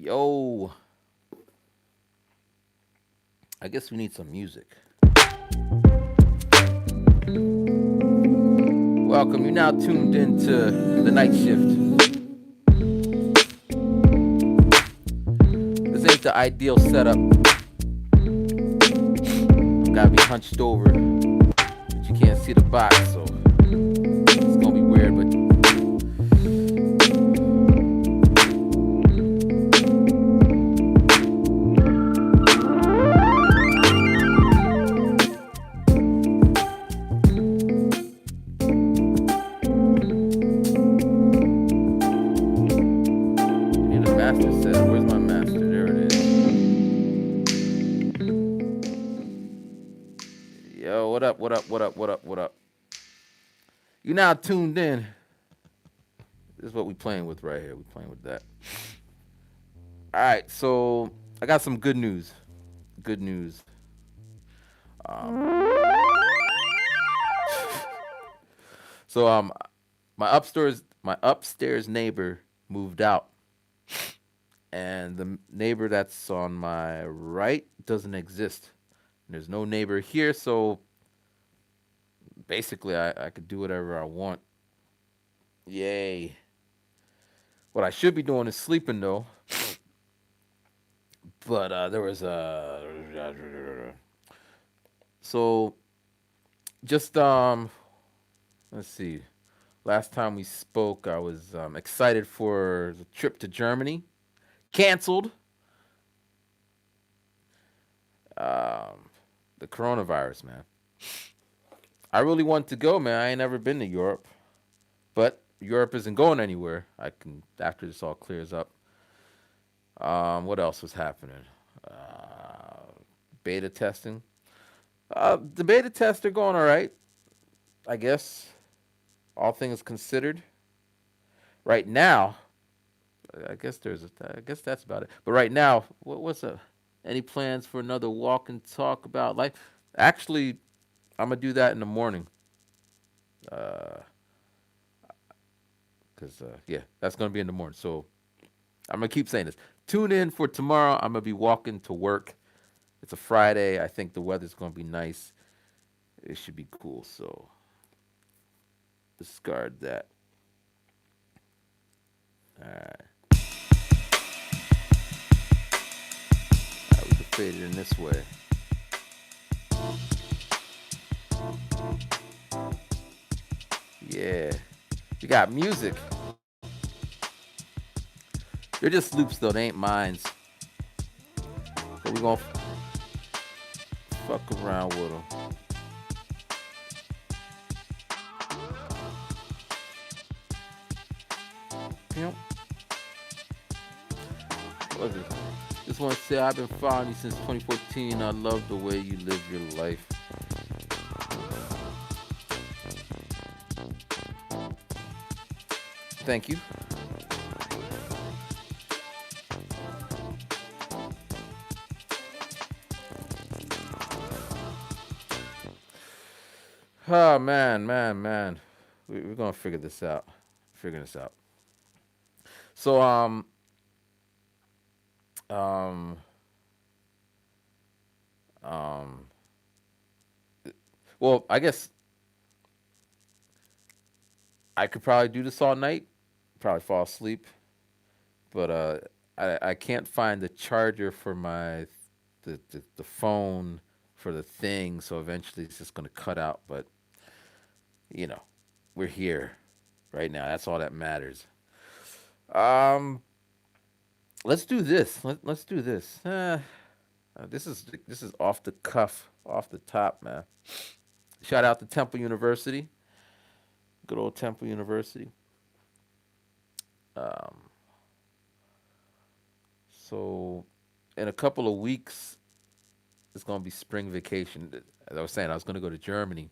Yo, I guess we need some music. Welcome. You're now tuned into the night shift. This ain't the ideal setup. Gotta be hunched over, but you can't see the box, so it's gonna be weird. But I need a master set. Where's my master? There it is. Yo, what up? What up? What up? What up? What up? You now tuned in. This is what we playing with right here. We playing with that. All right, so I got some good news. Good news. Um, so my upstairs neighbor moved out, and the neighbor that's on my right doesn't exist. There's no neighbor here, so basically I could do whatever I want. Yay! What I should be doing is sleeping though, but there was a so just let's see. Last time we spoke, I was excited for the trip to Germany. Canceled. Um, the coronavirus, man. I really want to go, man. I ain't never been to Europe, but Europe isn't going anywhere. I can after this all clears up. What else was happening? Uh, beta testing. The beta tests are going all right, I guess. All things considered. Right now, I guess that's about it. But right now, what's any plans for another walk and talk about life? Actually, I'm gonna do that in the morning. Uh, cause yeah, that's gonna be in the morning. So I'm gonna keep saying this. Tune in for tomorrow. I'm gonna be walking to work. It's a Friday. I think the weather's gonna be nice. It should be cool. So discard that. All right. All right, we can fade it in this way. Yeah. We got music. They're just loops though. They ain't mines. So we gonna fuck around with them. Yep. What is it? Just want to say I've been following you since 2014. I love the way you live your life. Thank you. Oh man, man, man. We're gonna figure this out. Figure this out. So um um. Well, I guess I could probably do this all night. Probably fall asleep, but I can't find the charger for the phone for the thing. So eventually it's just gonna cut out. But you know, we're here right now. That's all that matters. Um, let's do this. Let's do this. This is off the cuff, off the top, man. Shout out to Temple University, good old Temple University. Um, so in a couple of weeks, it's gonna be spring vacation. As I was saying, I was gonna go to Germany,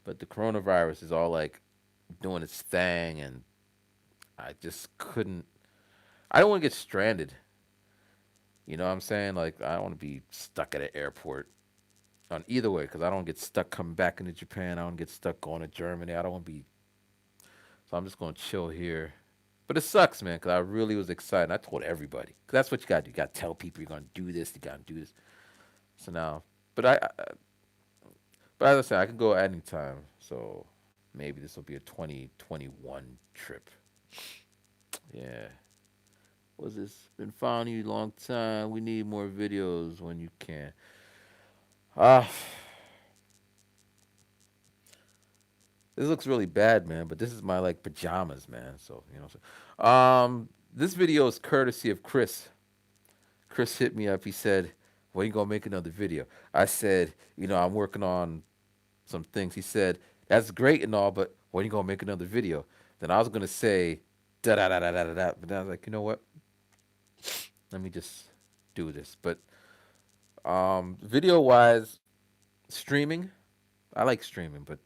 but the coronavirus is all like doing its thing, and I just couldn't. I don't want to get stranded. You know what I'm saying? Like I don't want to be stuck at an airport on either way because I don't get stuck coming back into Japan. I don't get stuck going to Germany. I don't want to be. So I'm just gonna chill here. But it sucks, man, because I really was excited. I told everybody. 'Cause that's what you got to do. You got to tell people you're going to do this. You got to do this. So now, but but as I said, I could go at any time. So maybe this will be a 2021 trip. Yeah. Was this been following you a long time? We need more videos when you can. Ah, this looks really bad, man. But this is my like pajamas, man. So you know. So, this video is courtesy of Chris. Chris hit me up. He said, "When you gonna make another video?" I said, I'm working on some things." He said, "That's great and all, but when you gonna make another video?" Then I was gonna say, da da da da da da da. But then I was like, you know what? Let me just do this. But video wise, streaming, I like streaming, but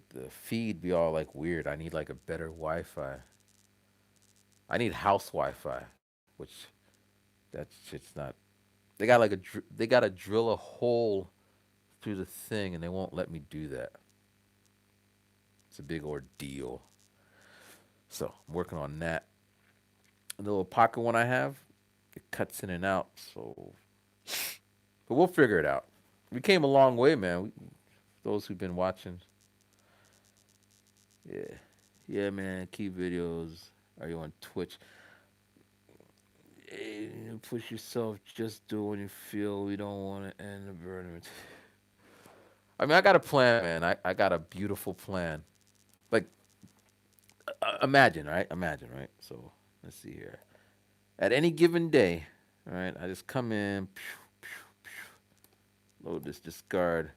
the feed be all like weird. I need like a better Wi-Fi. I need house Wi-Fi, which that shit's not. They got like they got to drill a hole through the thing, and they won't let me do that. It's a big ordeal. So I'm working on that. The little pocket one I have, it cuts in and out. So, but we'll figure it out. We came a long way, man. Those who've been watching, yeah, yeah, man. Key videos. Are you on Twitch? Push yourself. Just do what you feel. We don't want to end the burden. I mean, I got a plan, man. I got a beautiful plan. Like, imagine, right? Imagine, right? So, let's see here. At any given day, all right, I just come in, load this discard,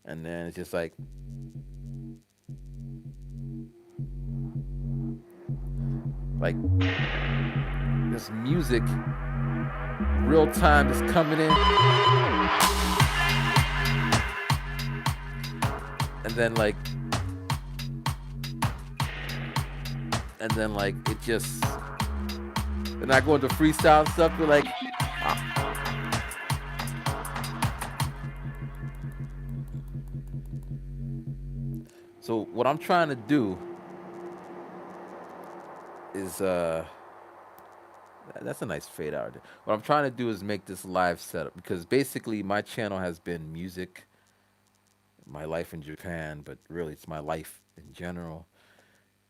and then it's just like this music, real time, just coming in, and then like, it just, and I go into freestyle and stuff. You're like, so what I'm trying to do is that's a nice fade out. What I'm trying to do is make this live setup because basically my channel has been music, my life in Japan, but really it's my life in general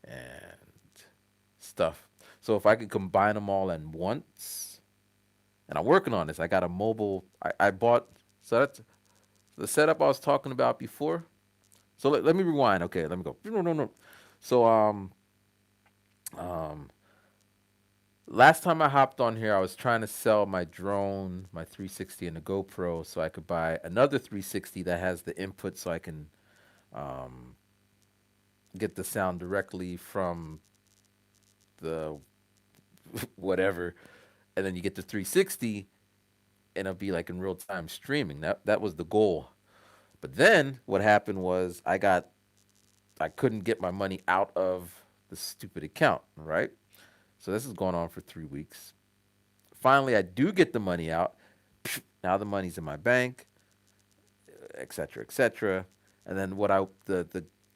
and stuff. So if I could combine them all at once, and I'm working on this. I got a mobile. I bought. So that's the setup I was talking about before. So let me rewind. Okay, let me go. No, no, no. So um, last time I hopped on here, I was trying to sell my drone, my 360, and the GoPro, so I could buy another 360 that has the input, so I can um, get the sound directly from the whatever, and then you get the 360, and it'll be like in real time streaming. That was the goal. But then what happened was I couldn't get my money out of the stupid account, right? So this is going on for 3 weeks. Finally, I do get the money out. Now the money's in my bank, et cetera, et cetera. And then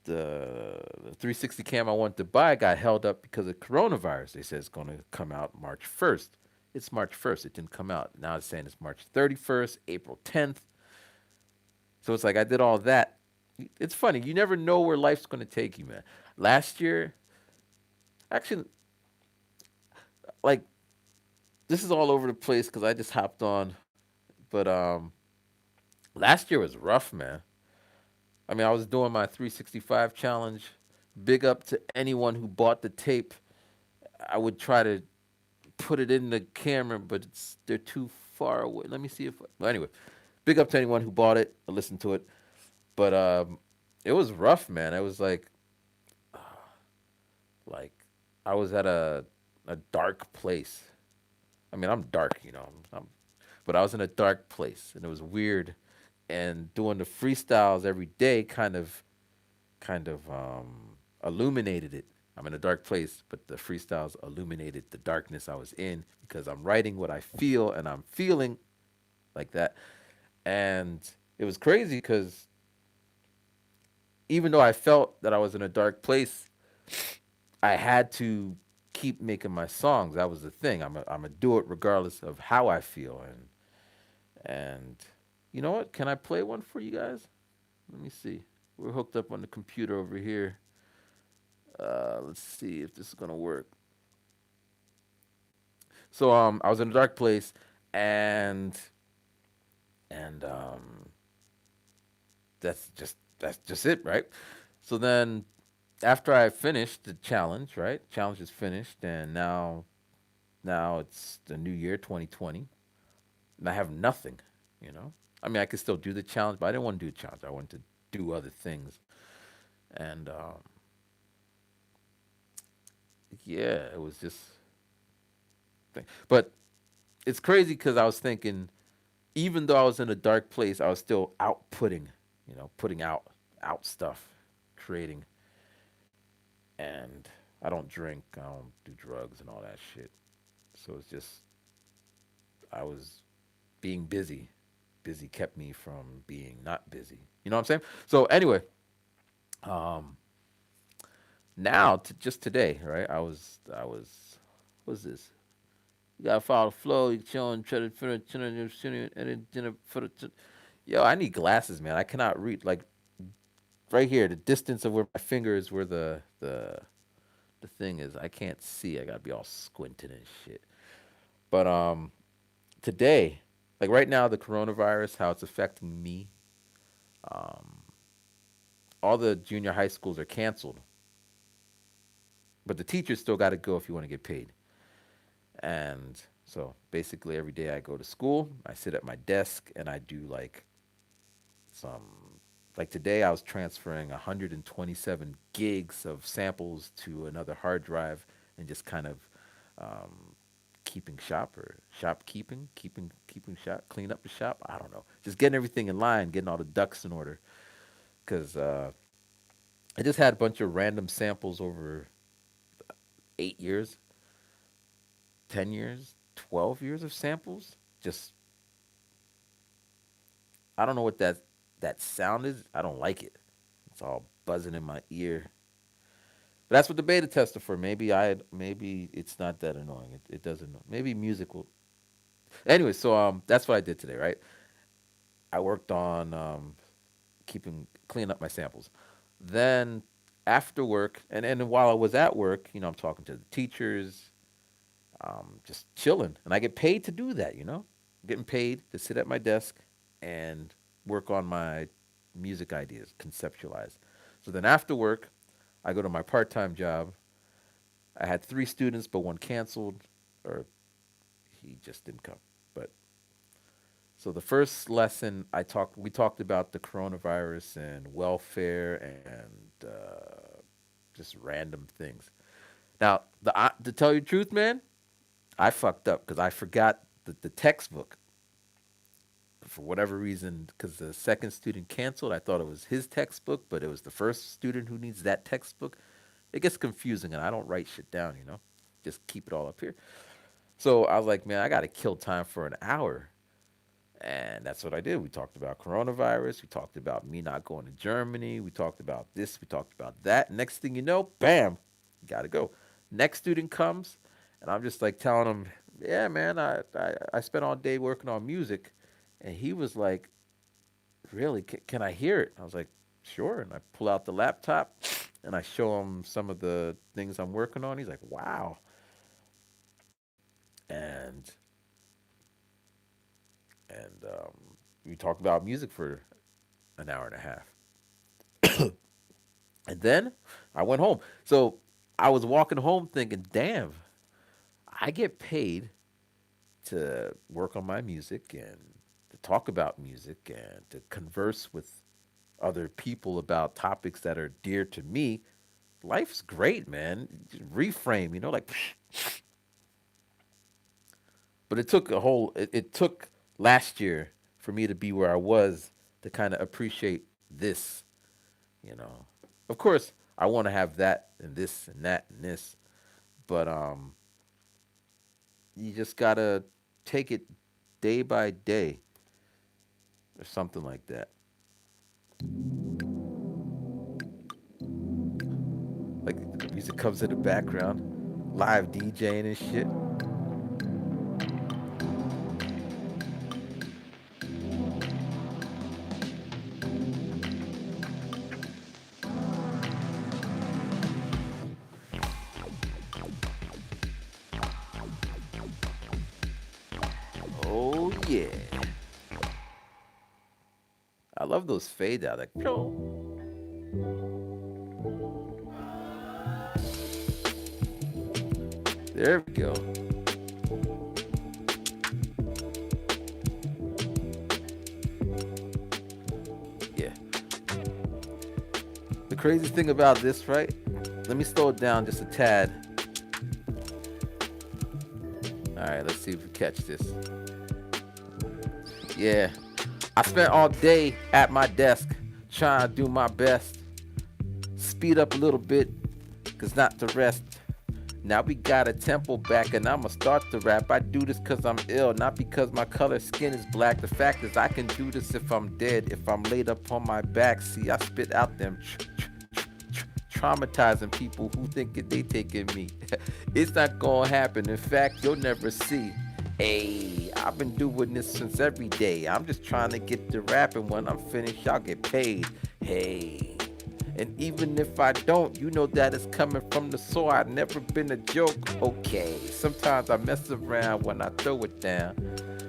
the 360 cam I wanted to buy got held up because of coronavirus. They said it's going to come out March 1st. It's March 1st. It didn't come out. Now it's saying it's March 31st, April 10th. So it's like I did all that. It's funny. You never know where life's going to take you, man. Last year, actually, like this is all over the place because I just hopped on. But last year was rough, man. I mean, I was doing my 365 challenge. Big up to anyone who bought the tape. I would try to put it in the camera, but they're too far away. Let me see if. Well, anyway, big up to anyone who bought it and listened to it. But it was rough, man. It was like I was at a dark place. I mean, I'm dark, but I was in a dark place, and it was weird. And doing the freestyles every day kind of illuminated it. I'm in a dark place, but the freestyles illuminated the darkness I was in because I'm writing what I feel and I'm feeling like that. And it was crazy because even though I felt that I was in a dark place, I had to keep making my songs. That was the thing. I'm a do it regardless of how I feel. And you know what? Can I play one for you guys? Let me see. We're hooked up on the computer over here. Let's see if this is gonna work. So I was in a dark place, and and that's just it, right? So then after I finished the challenge, right? Challenge is finished, and now it's the new year, 2020, and I have nothing. You know, I mean, I could still do the challenge, but I didn't want to do the challenge. I wanted to do other things, and yeah, it was just thing. But it's crazy because I was thinking, even though I was in a dark place, I was still outputting, putting out stuff, creating, and I don't drink, I don't do drugs and all that shit. So it's just I was being busy. Busy kept me from being not busy. You know what I'm saying? So anyway, um, now just today, right? I was, what's this? You gotta follow the flow. You chilling, try to finish, and then for the. Yo, I need glasses, man. I cannot read like right here. The distance of where my finger is, where the thing is, I can't see. I gotta be all squinting and shit. But today, like right now, the coronavirus, how it's affecting me. Um, all the junior high schools are canceled, but the teachers still got to go if you want to get paid. And so basically, every day I go to school, I sit at my desk, and I do like some. Like today, I was transferring 127 gigs of samples to another hard drive, and just kind of um, keeping shop or shopkeeping, keeping shop, clean up the shop. I don't know, just getting everything in line, getting all the ducks in order. Because I just had a bunch of random samples over 8 years, 10 years, 12 years of samples. Just I don't know what that sound is. I don't like it. It's all buzzing in my ear. But that's what the beta tester for. Maybe it's not that annoying. It doesn't know. Maybe music will. Anyway, so that's what I did today, right? I worked on keeping cleaning up my samples. Then after work, and while I was at work, I'm talking to the teachers, just chilling, and I get paid to do that. Getting paid to sit at my desk and work on my music ideas, conceptualize. So then after work, I go to my part-time job. I had three students, but one canceled, or he just didn't come. But so the first lesson we talked about the coronavirus and welfare and just random things. Now, to tell you the truth, man, I fucked up because I forgot the textbook for whatever reason. Because the second student canceled, I thought it was his textbook, but it was the first student who needs that textbook. It gets confusing, and I don't write shit down. Just keep it all up here. So I was like, man, I got to kill time for an hour. And that's what I did. We talked about coronavirus. We talked about me not going to Germany. We talked about this. We talked about that. Next thing you know, bam, got to go. Next student comes, and I'm just like telling him, yeah, man, I spent all day working on music. And he was like, really? Can I hear it? I was like, sure. And I pull out the laptop and I show him some of the things I'm working on. He's like, wow. And and we talked about music for an hour and a half. And then I went home. So I was walking home thinking, damn, I get paid to work on my music and to talk about music and to converse with other people about topics that are dear to me. Life's great, man. Just reframe, like, but it took last year for me to be where I was to kind of appreciate this, you know. Of course, I want to have that and this and that and this, but you just gotta take it day by day or something like that. Like Music comes in the background, live DJing and shit. Oh yeah, I love those fade out. Like, there we go. Yeah. The craziest thing about this, right? Let me slow it down just a tad. All right, let's see if we catch this. Yeah, I spent all day at my desk trying to do my best. Speed up a little bit, cause not to rest. Now we got a tempo back and I'ma start to rap. I do this cause I'm ill, not because my color skin is black. The fact is I can do this if I'm dead, if I'm laid up on my back. See, I spit out them traumatizing people who think that they taking me. It's not gonna happen. In fact, you'll never see. Hey, I've been doing this since every day. I'm just trying to get to rapping. When I'm finished, y'all get paid. Hey. And even if I don't, you know that it's coming from the soul. I've never been a joke. Okay, sometimes I mess around when I throw it down.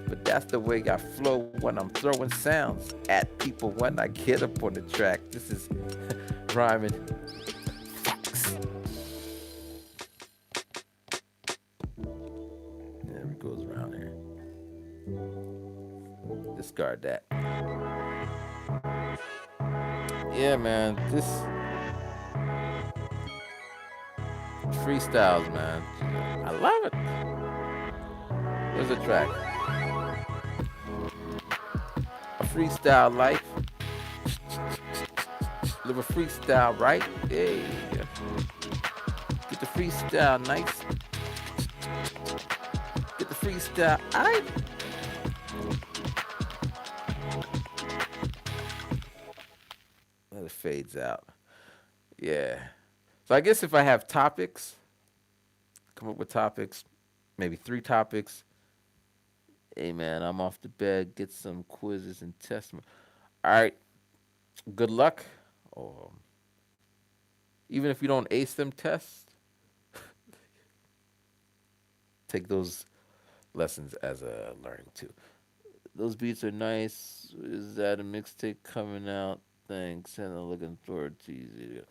But that's the way I flow when I'm throwing sounds at people when I get up on the track. This is rhyming. Facts. There it goes around here. Discard that. Yeah, man. This freestyles, man. I love it. There's a track. A freestyle life. Live a freestyle, right? Hey. Get the freestyle nice. Get the freestyle. Aight. Let it fades out. Yeah. So I guess if I have topics, come up with topics, maybe 3 topics. Hey man, I'm off the bed. Get some quizzes and tests. All right. Good luck. Or even if you don't ace them tests, take those lessons as a learning too. Those beats are nice. Is that a mixtape coming out? Thanks, and I'm looking forward to you.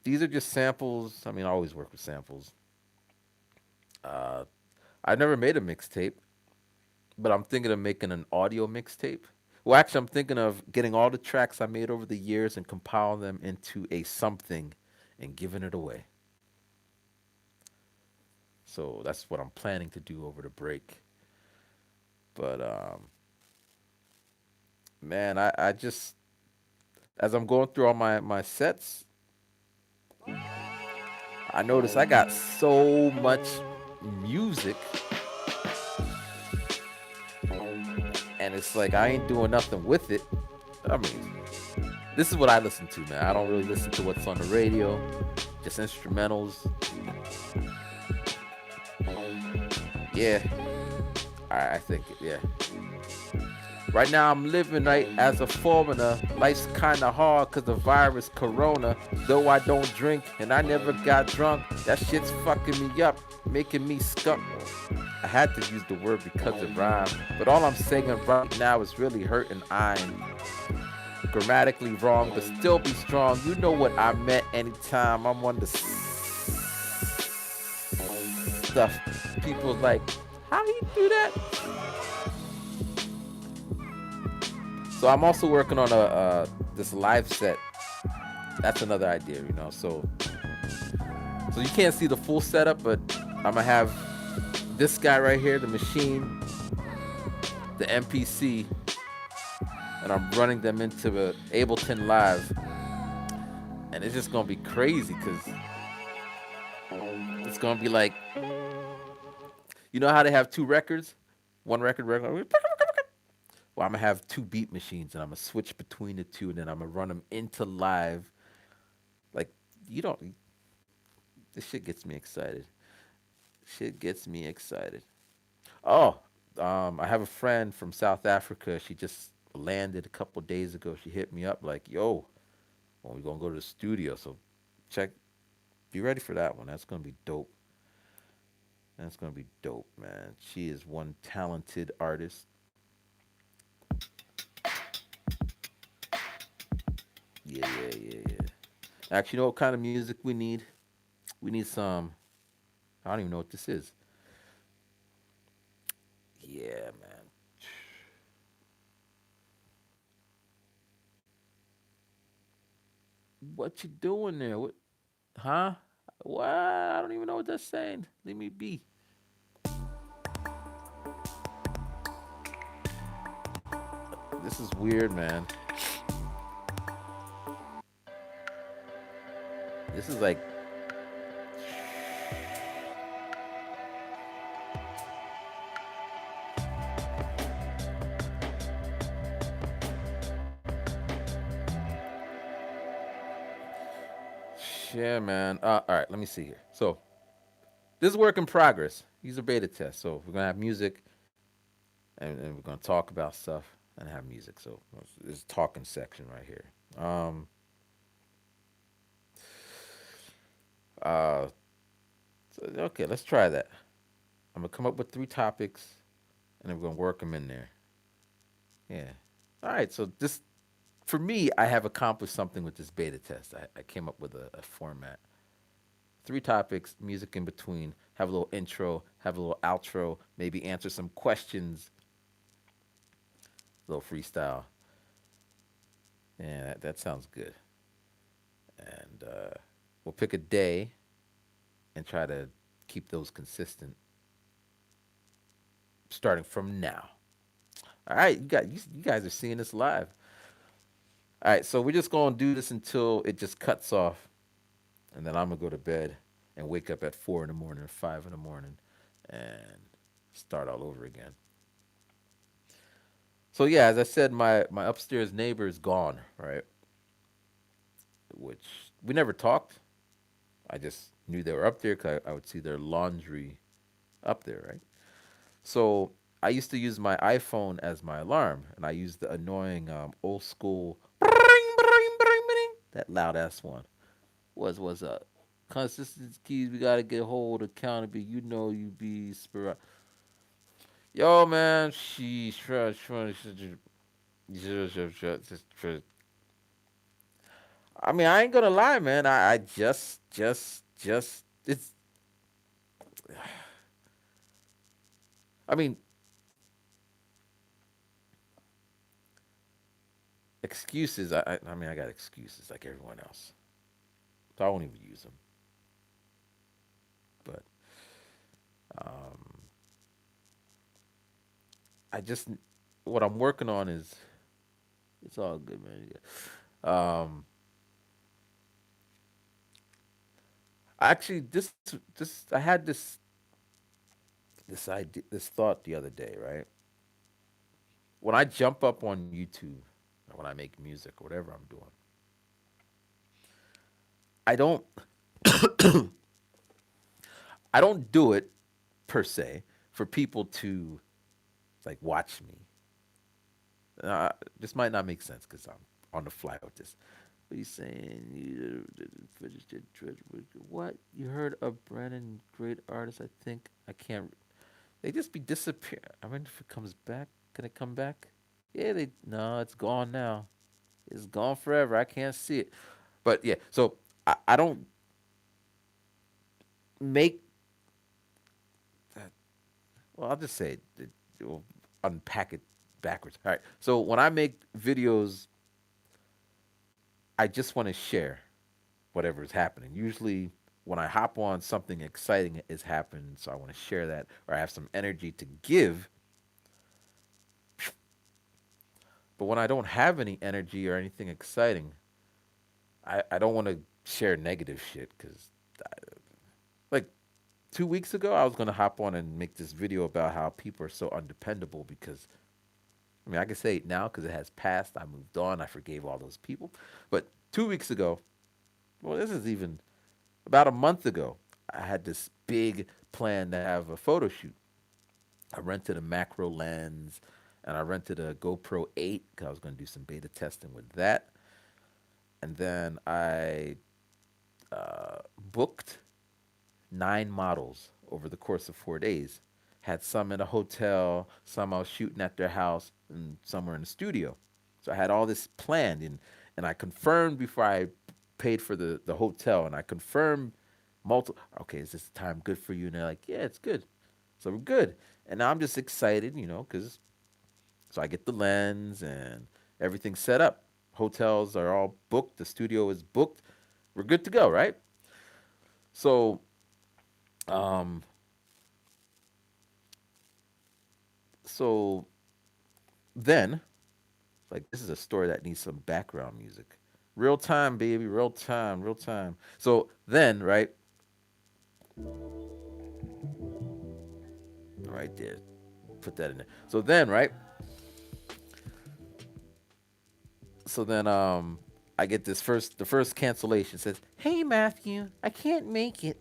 These are just samples. I mean, I always work with samples. Uh, I never made a mixtape, but I'm thinking of making an audio mixtape. Well, actually, I'm thinking of getting all the tracks I made over the years and compiling them into a something and giving it away. So that's what I'm planning to do over the break. But man, I just as I'm going through all my sets, I notice I got so much music, and it's like I ain't doing nothing with it. I mean, this is what I listen to, man. I don't really listen to what's on the radio, just instrumentals. Yeah, I think it. Yeah. Right now I'm living right as a foreigner. Life's kinda hard cause the virus corona. Though I don't drink and I never got drunk, that shit's fucking me up, making me skunk. I had to use the word because it rhymes, but all I'm saying right now is really hurting. I'm grammatically wrong, but still be strong. You know what I meant anytime I'm on the stuff. People like, how do you do that? So I'm also working on a this live set. That's another idea, you know. So you can't see the full setup, but I'm gonna have this guy right here, the machine, the MPC, and I'm running them into Ableton Live, and it's just gonna be crazy because it's gonna be like, you know how they have 2 records, one record. Well, I'm gonna have 2 beat machines, and I'm gonna switch between the two, and then I'm gonna run them into live, like You don't. This shit gets me excited. Shit gets me excited. Oh, I have a friend from South Africa. She just landed a couple days ago. She hit me up like, "Yo, when we gonna go to the studio?" So check. Be ready for that one. That's gonna be dope. That's gonna be dope, man. She is one talented artist. Yeah, yeah, yeah, yeah. Actually, you know what kind of music we need? We need some. I don't even know what this is. Yeah, man. What you doing there? What? Huh? What? I don't even know what that's saying. Leave me be. This is weird, man. This is like, yeah, man. All right, let me see here. So this is work in progress. These are beta tests. So we're gonna have music, and we're gonna talk about stuff and have music. So this is talking section right here. Uh, so, okay, let's try that. I'm gonna come up with three topics, and then we're gonna work them in there. Yeah. All right. So this, for me, I have accomplished something with this beta test. I came up with a format. Three topics, music in between. Have a little intro. Have a little outro. Maybe answer some questions. A little freestyle. Yeah, that sounds good. And we'll pick a day and try to keep those consistent, starting from now. All right, you guys are seeing this live. All right, so we're just gonna do this until it just cuts off, and then I'm gonna go to bed and wake up at 4 in the morning or 5 in the morning, and start all over again. So yeah, as I said, my upstairs neighbor is gone, right? Which we never talked. I just knew they were up there because I would see their laundry up there, right? So I used to use my iPhone as my alarm, and I used the annoying old school that loud ass one. Was consistency keys. We gotta get hold of accountability. You know you be Yo man, I mean, I ain't gonna lie, man. I just it's. I mean, excuses. I mean, I got excuses like everyone else, so I won't even use them. But um, I just what I'm working on is it's all good, man. Yeah. Actually, this I had this idea, this thought the other day, right? When I jump up on YouTube, or when I make music or whatever I'm doing, I don't I don't do it per se for people to like watch me. Uh, this might not make sense because I'm on the fly with this. What are you saying? You what? You heard of Brandon, great artist? I think I can't. They just be disappear. I mean, if it comes back, can it come back? Yeah, they. No, it's gone now. It's gone forever. I can't see it. But yeah, so I don't make that. Well, I'll just say it. We'll unpack it backwards. All right. So when I make videos, I just want to share whatever is happening. Usually, when I hop on, something exciting is happening, so I want to share that, or I have some energy to give. But when I don't have any energy or anything exciting, I don't want to share negative shit because, like 2 weeks ago, I was gonna hop on and make this video about how people are so undependable because I mean I can say it now because it has passed. I moved on. I forgave all those people. But 2 weeks ago, well, this is even about a month ago. I had this big plan to have a photo shoot. I rented a macro lens and I rented a GoPro 8 because I was going to do some beta testing with that. And then I booked 9 models over the course of 4 days. Had some in a hotel, some I was shooting at their house, and some were in the studio. So I had all this planned, and I confirmed before I paid for the hotel, and I confirmed multiple. Okay, is this time good for you? And they're like, yeah, it's good. So we're good. And now I'm just excited, because so I get the lens and everything's set up. Hotels are all booked. The studio is booked. We're good to go, right? So um, so then, like, this is a story that needs some background music. Real time, baby, real time, real time. So then, right, right there, put that in there. So then, right, so then, I get the first cancellation says, "Hey Matthew, I can't make it."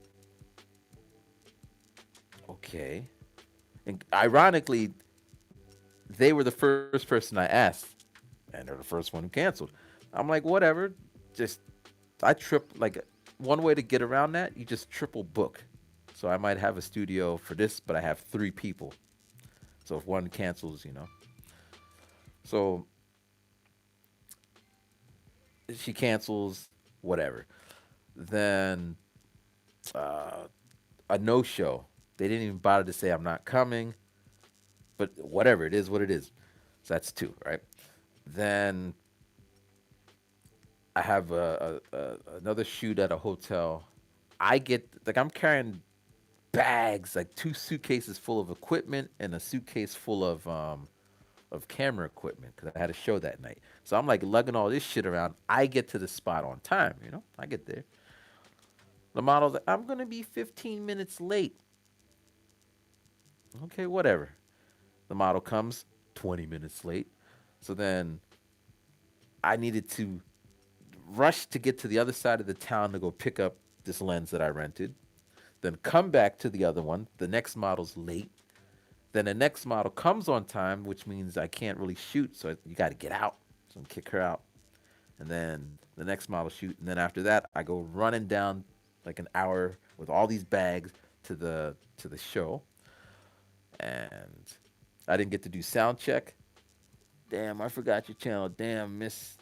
Okay, and ironically, they were the first person I asked, and they're the first one who canceled. I'm like, whatever, just I trip like one way to get around that, you just triple book. So I might have a studio for this, but I have 3 people. So if one cancels. So she cancels, whatever. Then uh, a no show. They didn't even bother to say I'm not coming, but whatever, it is what it is. So that's 2, right? Then I have another shoot at a hotel. I get like I'm carrying bags, like 2 suitcases full of equipment and a suitcase full of camera equipment because I had a show that night. So I'm like lugging all this shit around. I get to the spot on time. I get there. The model's like, I'm gonna be 15 minutes late. Okay, whatever. The model comes 20 minutes late. So then I needed to rush to get to the other side of the town to go pick up this lens that I rented. Then come back to the other one. The next model's late. Then the next model comes on time, which means I can't really shoot. So you got to get out. So I'm kick her out. And then the next model shoot. And then after that, I go running down like an hour with all these bags to the show. And I didn't get to do sound check. Damn, I forgot your channel. Damn, miss.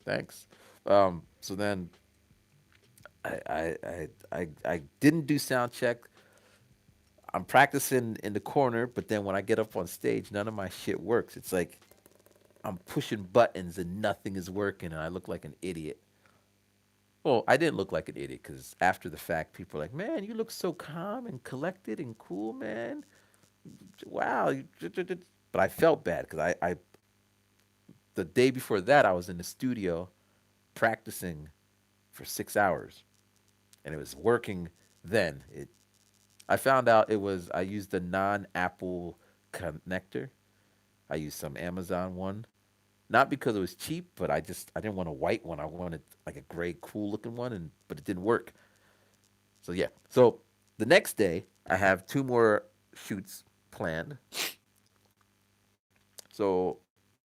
Thanks. So then I didn't do sound check. I'm practicing in the corner, but then when I get up on stage, none of my shit works. It's like I'm pushing buttons and nothing is working, and I look like an idiot. Well, I didn't look like an idiot because after the fact, people are like, "Man, you look so calm and collected and cool, man. Wow." But I felt bad because I the day before that I was in the studio practicing for 6 hours, and it was working. Then I found out it was I used a non-Apple connector. I used some Amazon one. Not because it was cheap, but I didn't want a white one. I wanted like a gray, cool looking one, and but it didn't work. So yeah. So the next day, I have 2 more shoots planned. So